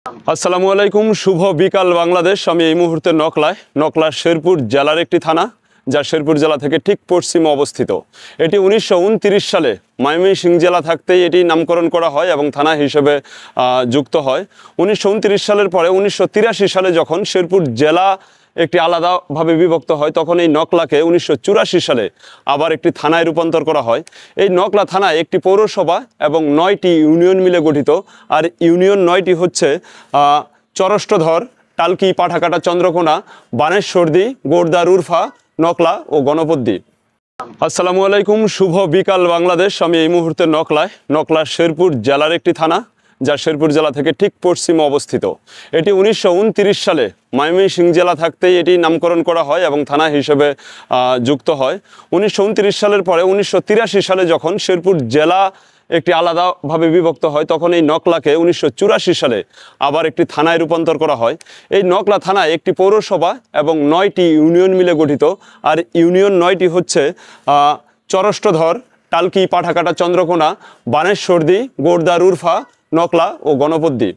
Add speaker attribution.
Speaker 1: আসসালামু আলাইকুম, শুভ বিকাল বাংলাদেশ। আমি এই মুহূর্তে নকলা শেরপুর জেলার একটি থানা, যা শেরপুর জেলা থেকে ঠিক পশ্চিমে অবস্থিত। এটি 1929 সালে ময়মনসিংহ জেলা থাকতেই এটি নামকরণ করা হয় এবং থানা হিসেবে যুক্ত হয়। 1929 সালের পরে 1983 সালে যখন শেরপুর জেলা একটি আলাদাভাবে বিভক্ত হয়, তখন এই নকলাকে 1984 সালে আবার একটি থানায় রূপান্তর করা হয়। এই নকলা থানায় একটি পৌরসভা এবং 9টি ইউনিয়ন মিলে গঠিত। আর ইউনিয়ন 9টি হচ্ছে চরষ্টধর, টালকি, পাঠাকাটা, চন্দ্রকোনা, বানেশ্বরদী, গোড়দার, উরফা, নকলা ও গণপদ্দি। আসসালামু আলাইকুম, শুভ বিকাল বাংলাদেশ। আমি এই মুহূর্তে নকলা শেরপুর জেলার একটি থানা, যা শেরপুর জেলা থেকে ঠিক পশ্চিমে অবস্থিত। এটি 1929 সালে ময়মনসিংহ জেলা থাকতেই এটি নামকরণ করা হয় এবং থানা হিসেবে যুক্ত হয়। 1929 সালের পরে 1983 সালে যখন শেরপুর জেলা একটি আলাদাভাবে বিভক্ত হয়, তখন এই নকলাকে 1984 সালে আবার একটি থানায় রূপান্তর করা হয়। এই নকলা থানায় একটি পৌরসভা এবং 9টি ইউনিয়ন মিলে গঠিত। আর ইউনিয়ন 9টি হচ্ছে চরষ্টধর, টালকি, পাঠাকাটা, চন্দ্রকোনা, বানেশ্বরদী, গোড়দার, উরফা, নকলা ও গণপদ্দি।